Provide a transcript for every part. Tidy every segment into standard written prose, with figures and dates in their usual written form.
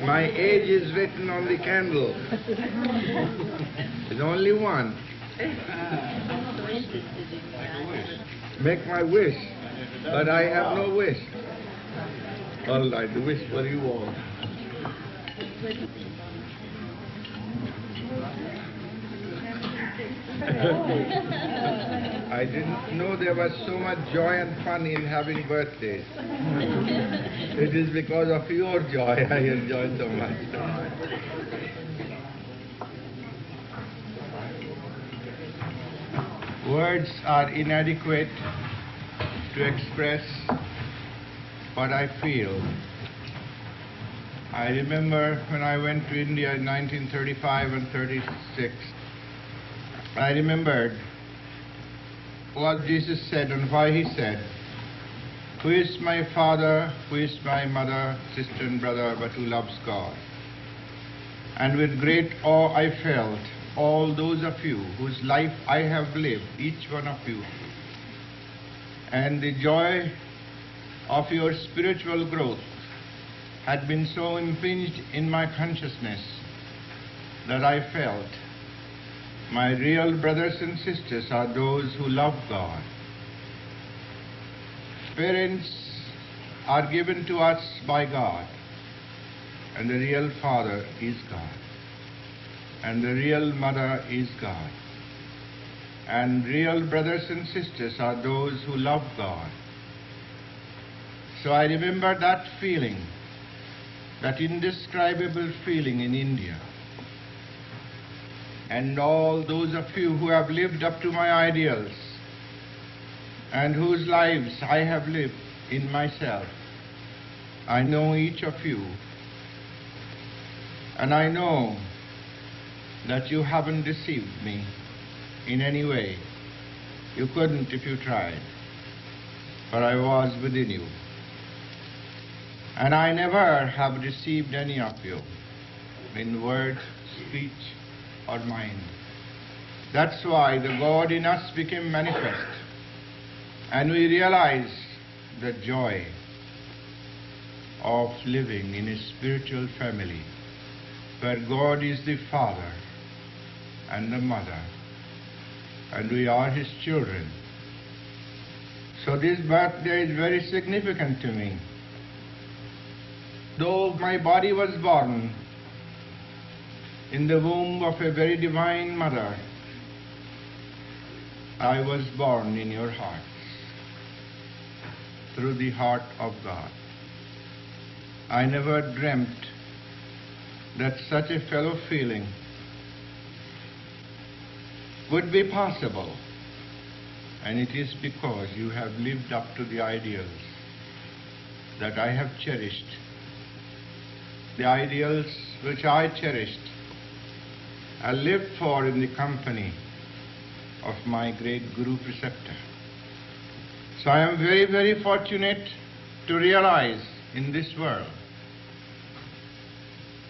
My age is written on the candle. There's only one. Make my wish. But I have no wish. All right, the wish for you all. I didn't know there was so much joy and fun in having birthdays. It is because of your joy I enjoy so much. Words are inadequate to express what I feel. I remember when I went to India in 1935 and 36, I remembered what Jesus said and why he said, "Who is my father, who is my mother, sister and brother, but who loves God?" And with great awe I felt all those of you whose life I have lived, each one of you, and the joy of your spiritual growth had been so impinged in my consciousness that I felt my real brothers and sisters are those who love God. Parents are given to us by God, and the real father is God, and the real mother is God, and real brothers and sisters are those who love God. So I remember that feeling, that indescribable feeling in India. And all those of you who have lived up to my ideals and whose lives I have lived in myself, I know each of you, and I know that you haven't deceived me in any way. You couldn't if you tried, for I was within you. And I never have deceived any of you in word, speech, or mind. That's why the God in us became manifest, and we realized the joy of living in a spiritual family where God is the Father and the Mother, and we are His children. So this birthday is very significant to me. Though my body was born in the womb of a very divine mother, I was born in your hearts, through the heart of God. I never dreamt that such a fellow feeling would be possible, and it is because you have lived up to the ideals that I have cherished, the ideals which I cherished. I lived for in the company of my great Guru Preceptor. So I am very, very fortunate to realize in this world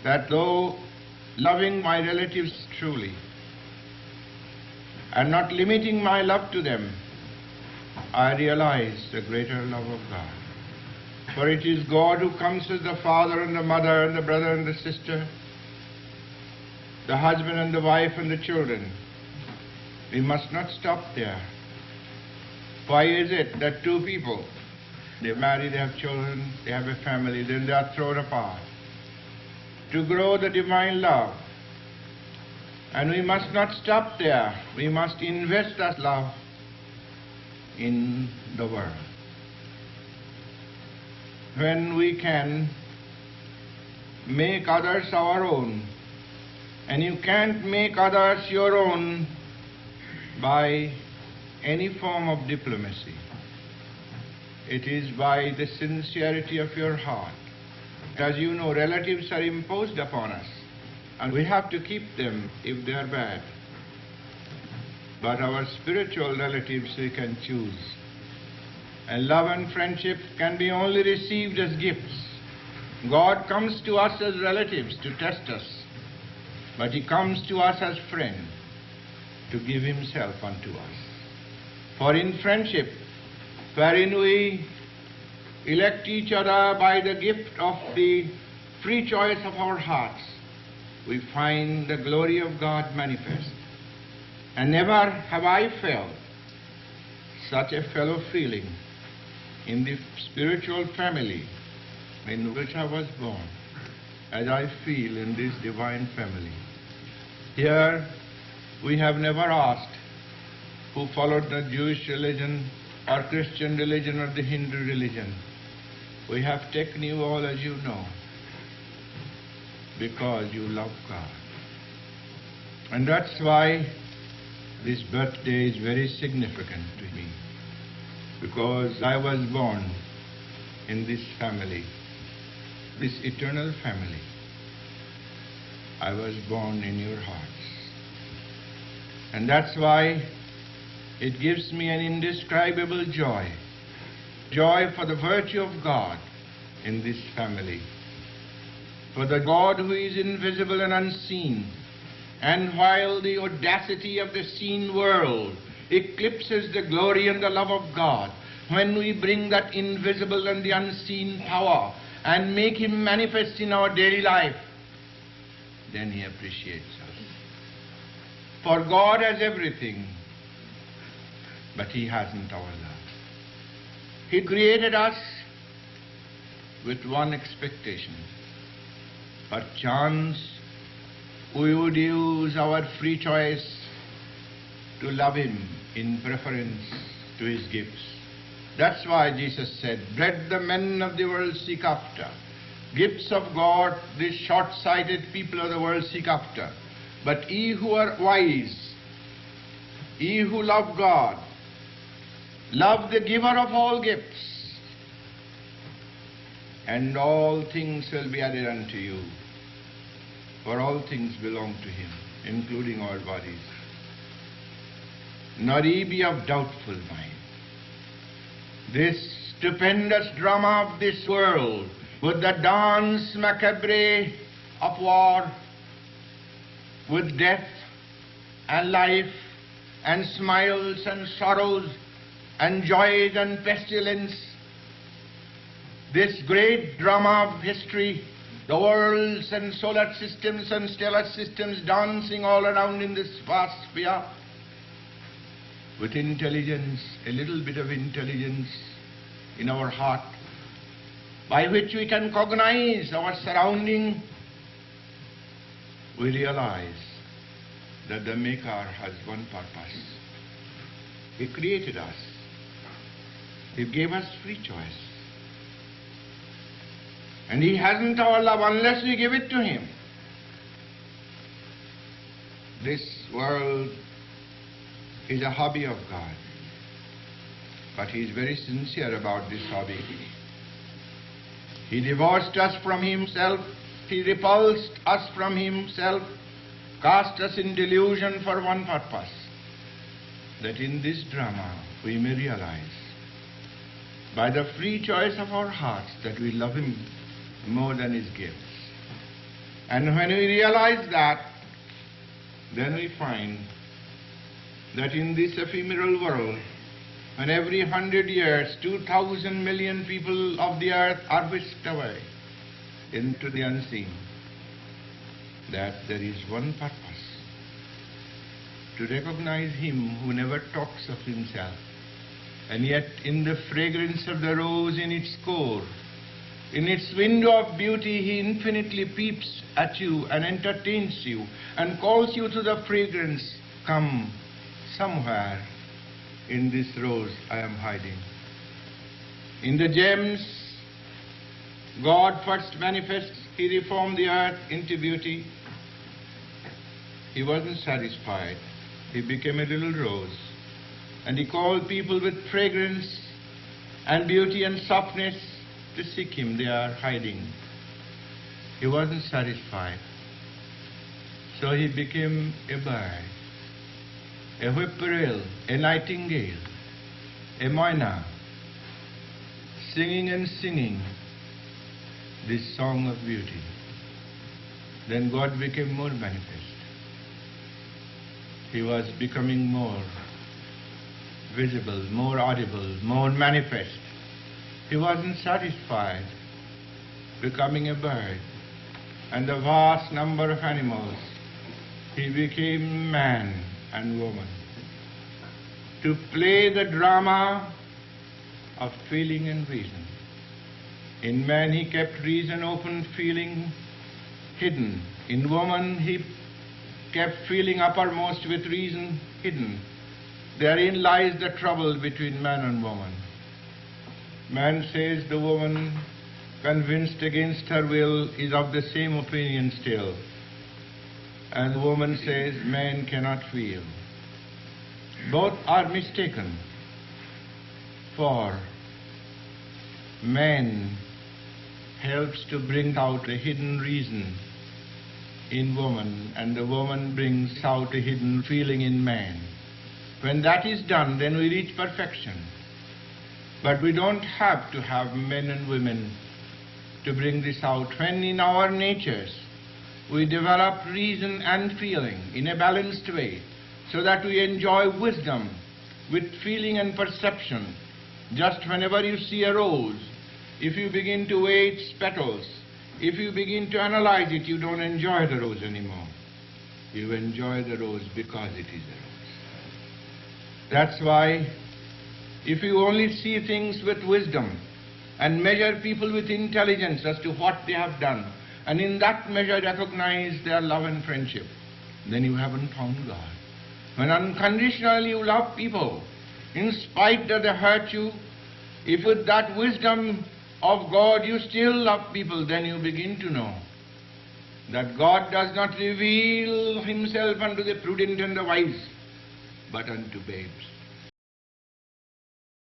that though loving my relatives truly and not limiting my love to them, I realize the greater love of God. For it is God who comes as the father and the mother and the brother and the sister, the husband and the wife and the children. We must not stop there. Why is it that two people, they marry, they have children, they have a family, then they are thrown apart? To grow the divine love. And we must not stop there. We must invest that love in the world. When we can make others our own, and you can't make others your own by any form of diplomacy. It is by the sincerity of your heart. As you know, relatives are imposed upon us, and we have to keep them if they are bad. But our spiritual relatives we can choose. And love and friendship can be only received as gifts. God comes to us as relatives to test us, but He comes to us as friend to give Himself unto us. For in friendship, wherein we elect each other by the gift of the free choice of our hearts, we find the glory of God manifest. And never have I felt such a fellow feeling in the spiritual family in which I was born as I feel in this divine family. Here we have never asked who followed the Jewish religion or Christian religion or the Hindu religion. We have taken you all as you know, because you love God. And that's why this birthday is very significant to me, because I was born in this family, this eternal family. I was born in your hearts. And that's why it gives me an indescribable joy, joy for the virtue of God in this family, for the God who is invisible and unseen. And while the audacity of the seen world eclipses the glory and the love of God, when we bring that invisible and the unseen power and make Him manifest in our daily life, then He appreciates us. For God has everything, but He hasn't our love. He created us with one expectation. Perchance we would use our free choice to love Him in preference to His gifts. That's why Jesus said, bread the men of the world seek after. Gifts of God, these short-sighted people of the world seek after. But ye who are wise, ye who love God, love the giver of all gifts, and all things will be added unto you. For all things belong to Him, including our bodies. Nor ye be of doubtful mind. This stupendous drama of this world, with the dance macabre of war, with death and life and smiles and sorrows and joys and pestilence, this great drama of history, the worlds and solar systems and stellar systems dancing all around in this vast sphere, with intelligence, a little bit of intelligence in our heart, by which we can cognize our surrounding, we realize that the Maker has one purpose. He created us. He gave us free choice. And He hasn't our love unless we give it to Him. This world is a hobby of God, but He is very sincere about this hobby. He divorced us from Himself, He repulsed us from Himself, cast us in delusion for one purpose, that in this drama we may realize, by the free choice of our hearts, that we love Him more than His gifts. And when we realize that, then we find that in this ephemeral world, when every 100 years 2,000 million people of the earth are whisked away into the unseen, that there is one purpose: to recognize Him who never talks of Himself, and yet in the fragrance of the rose in its core, in its window of beauty, He infinitely peeps at you and entertains you and calls you to the fragrance. Come, somewhere in this rose I am hiding. In the gems, God first manifests. He reformed the earth into beauty. He wasn't satisfied. He became a little rose. And He called people with fragrance and beauty and softness to seek Him. They are hiding. He wasn't satisfied. So He became a bird, a whippoorwill, a nightingale, a moina, singing and singing this song of beauty. Then God became more manifest. He was becoming more visible, more audible, more manifest. He wasn't satisfied becoming a bird. and the vast number of animals, he became man and woman to play the drama of feeling and reason. In man he kept reason open, feeling hidden. In woman he kept feeling uppermost with reason hidden. Therein lies the trouble between man and woman. Man says the woman, convinced against her will, is of the same opinion still. And woman says man cannot feel. Both are mistaken, for man helps to bring out a hidden reason in woman, and the woman brings out a hidden feeling in man. When that is done, then we reach perfection. But we don't have to have men and women to bring this out. When in our natures we develop reason and feeling in a balanced way, so that we enjoy wisdom with feeling and perception. Just whenever you see a rose, if you begin to weigh its petals, if you begin to analyze it, you don't enjoy the rose anymore. You enjoy the rose because it is a rose. That's why if you only see things with wisdom and measure people with intelligence as to what they have done, and in that measure recognize their love and friendship, then you haven't found God. When unconditionally you love people, in spite that they hurt you, if with that wisdom of God you still love people, then you begin to know that God does not reveal himself unto the prudent and the wise, but unto babes.